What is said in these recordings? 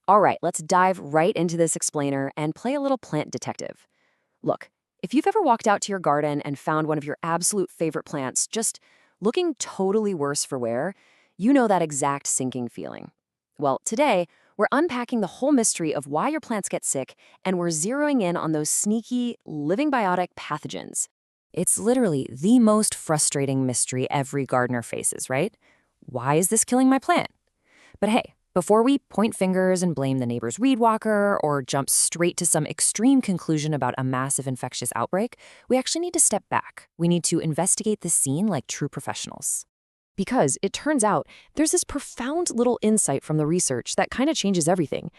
All right, let's dive right into this explainer and play a little plant detective. Look, if you've ever walked out to your garden and found one of your absolute favorite plants just looking totally worse for wear, you know that exact sinking feeling. Well, today, we're unpacking the whole mystery of why your plants get sick, and we're zeroing in on those sneaky, living biotic pathogens. It's literally the most frustrating mystery every gardener faces, right? Why is this killing my plant? But hey, before we point fingers and blame the neighbor's weed whacker or jump straight to some extreme conclusion about a massive infectious outbreak, we actually need to step back. We need to investigate the scene like true professionals. Because it turns out there's this profound little insight from the research that kind of changes everything.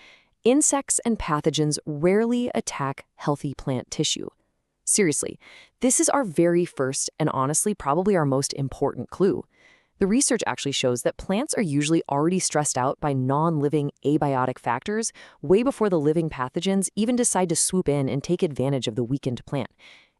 Insects and pathogens rarely attack healthy plant tissue. Seriously, this is our very first and honestly probably our most important clue. The research actually shows that plants are usually already stressed out by non-living abiotic factors way before the living pathogens even decide to swoop in and take advantage of the weakened plant.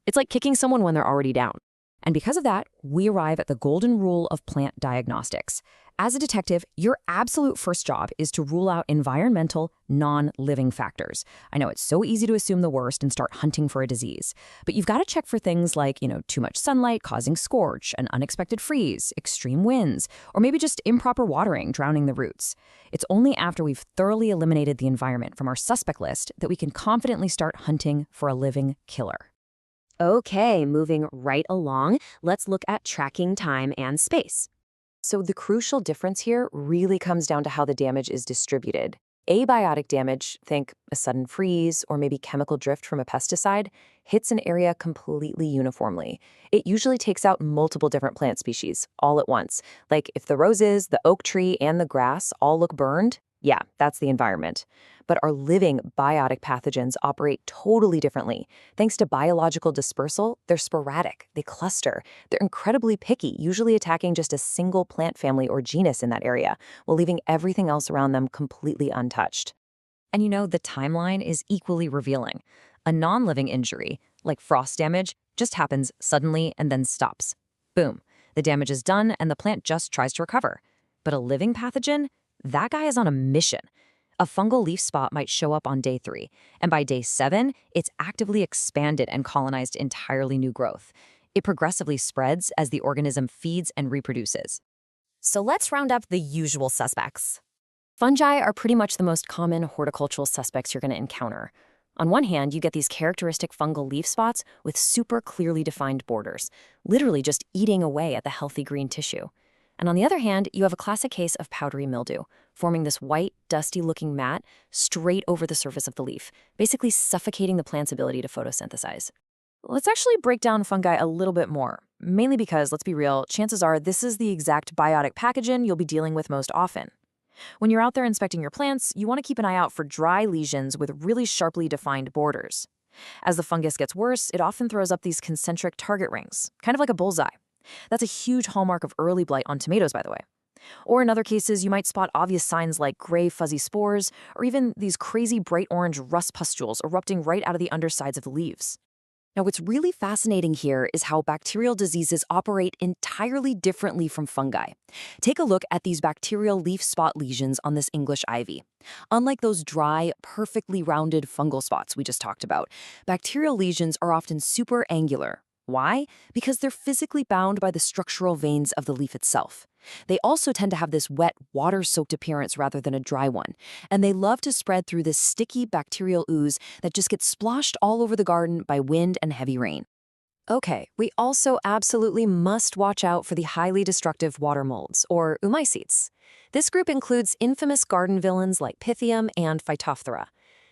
It's like kicking someone when they're already down. And because of that, we arrive at the golden rule of plant diagnostics. As a detective, your absolute first job is to rule out environmental, non-living factors. I know it's so easy to assume the worst and start hunting for a disease, but you've got to check for things like, too much sunlight causing scorch, an unexpected freeze, extreme winds, or maybe just improper watering drowning the roots. It's only after we've thoroughly eliminated the environment from our suspect list that we can confidently start hunting for a living killer. Okay, moving right along, let's look at tracking time and space. So the crucial difference here really comes down to how the damage is distributed. Abiotic damage, think a sudden freeze or maybe chemical drift from a pesticide, hits an area completely uniformly. It usually takes out multiple different plant species all at once. Like if the roses, the oak tree, and the grass all look burned, yeah, that's the environment. But our living biotic pathogens operate totally differently. Thanks to biological dispersal, they're sporadic, they cluster, they're incredibly picky, usually attacking just a single plant family or genus in that area, while leaving everything else around them completely untouched. And the timeline is equally revealing. A non-living injury, like frost damage, just happens suddenly and then stops. Boom, the damage is done and the plant just tries to recover. But a living pathogen? That guy is on a mission. A fungal leaf spot might show up on day 3, and by day 7, it's actively expanded and colonized entirely new growth. It progressively spreads as the organism feeds and reproduces. So let's round up the usual suspects. Fungi are pretty much the most common horticultural suspects you're going to encounter. On one hand, you get these characteristic fungal leaf spots with super clearly defined borders, literally just eating away at the healthy green tissue. And on the other hand, you have a classic case of powdery mildew, forming this white, dusty-looking mat straight over the surface of the leaf, basically suffocating the plant's ability to photosynthesize. Let's actually break down fungi a little bit more, mainly because, let's be real, chances are this is the exact biotic pathogen you'll be dealing with most often. When you're out there inspecting your plants, you want to keep an eye out for dry lesions with really sharply defined borders. As the fungus gets worse, it often throws up these concentric target rings, kind of like a bullseye. That's a huge hallmark of early blight on tomatoes, by the way. Or in other cases, you might spot obvious signs like gray fuzzy spores, or even these crazy bright orange rust pustules erupting right out of the undersides of the leaves. Now, what's really fascinating here is how bacterial diseases operate entirely differently from fungi. Take a look at these bacterial leaf spot lesions on this English ivy. Unlike those dry, perfectly rounded fungal spots we just talked about, bacterial lesions are often super angular. Why? Because they're physically bound by the structural veins of the leaf itself. They also tend to have this wet, water-soaked appearance rather than a dry one, and they love to spread through this sticky bacterial ooze that just gets splashed all over the garden by wind and heavy rain. Okay, we also absolutely must watch out for the highly destructive water molds, or oomycetes. This group includes infamous garden villains like Pythium and Phytophthora.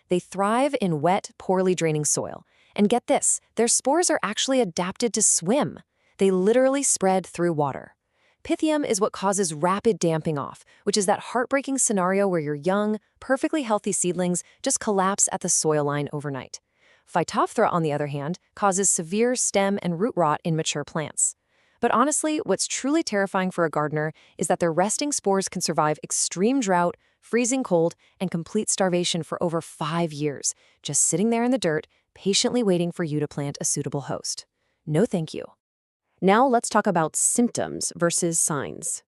They thrive in wet, poorly draining soil. And get this, their spores are actually adapted to swim. They literally spread through water. Pythium is what causes rapid damping off, which is that heartbreaking scenario where your young, perfectly healthy seedlings just collapse at the soil line overnight. Phytophthora, on the other hand, causes severe stem and root rot in mature plants. But honestly, what's truly terrifying for a gardener is that their resting spores can survive extreme drought, freezing cold, and complete starvation for over 5 years, just sitting there in the dirt, patiently waiting for you to plant a suitable host. No thank you. Now let's talk about symptoms versus signs.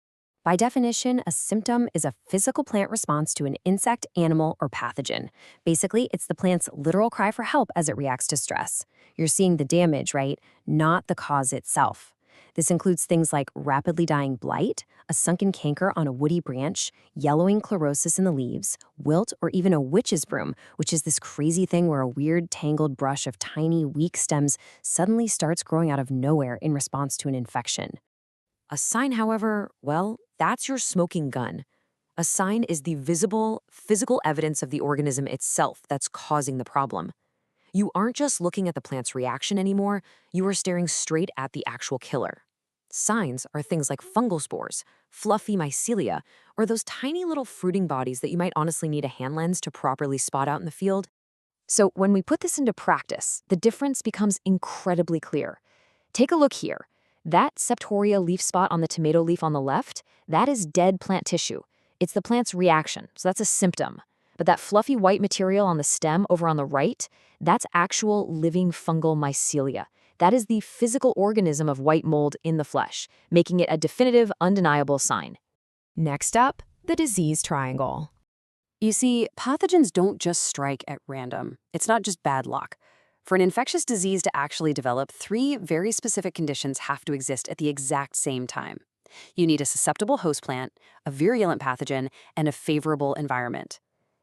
By definition, a symptom is a physical plant response to an insect, animal, or pathogen. Basically, it's the plant's literal cry for help as it reacts to stress. You're seeing the damage, right? Not the cause itself. This includes things like rapidly dying blight, a sunken canker on a woody branch, yellowing chlorosis in the leaves, wilt, or even a witch's broom, which is this crazy thing where a weird tangled brush of tiny, weak stems suddenly starts growing out of nowhere in response to an infection. A sign, however, well, that's your smoking gun. A sign is the visible, physical evidence of the organism itself that's causing the problem. You aren't just looking at the plant's reaction anymore, you are staring straight at the actual killer. Signs are things like fungal spores, fluffy mycelia, or those tiny little fruiting bodies that you might honestly need a hand lens to properly spot out in the field. So when we put this into practice, the difference becomes incredibly clear. Take a look here. That septoria leaf spot on the tomato leaf on the left, that is dead plant tissue. It's the plant's reaction, so that's a symptom. But that fluffy white material on the stem over on the right, that's actual living fungal mycelia. That is the physical organism of white mold in the flesh, making it a definitive, undeniable sign. Next up, the disease triangle. You see, pathogens don't just strike at random. It's not just bad luck. For an infectious disease to actually develop, three very specific conditions have to exist at the exact same time. You need a susceptible host plant, a virulent pathogen, and a favorable environment.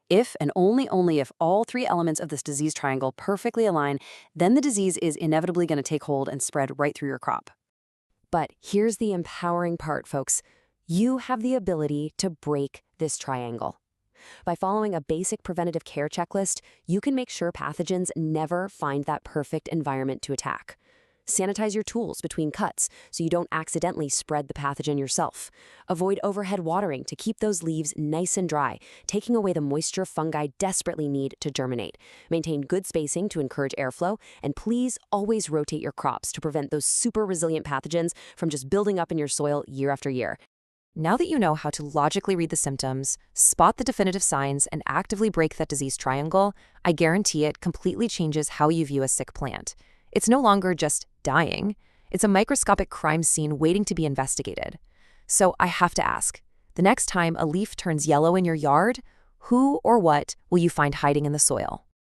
If and only if all three elements of this disease triangle perfectly align, then the disease is inevitably going to take hold and spread right through your crop. But here's the empowering part, folks. You have the ability to break this triangle. By following a basic preventative care checklist, you can make sure pathogens never find that perfect environment to attack. Sanitize your tools between cuts so you don't accidentally spread the pathogen yourself. Avoid overhead watering to keep those leaves nice and dry, taking away the moisture fungi desperately need to germinate. Maintain good spacing to encourage airflow, and please always rotate your crops to prevent those super resilient pathogens from just building up in your soil year after year. Now that you know how to logically read the symptoms, spot the definitive signs, and actively break that disease triangle, I guarantee it completely changes how you view a sick plant. It's no longer just dying. It's a microscopic crime scene waiting to be investigated. So I have to ask, the next time a leaf turns yellow in your yard, who or what will you find hiding in the soil?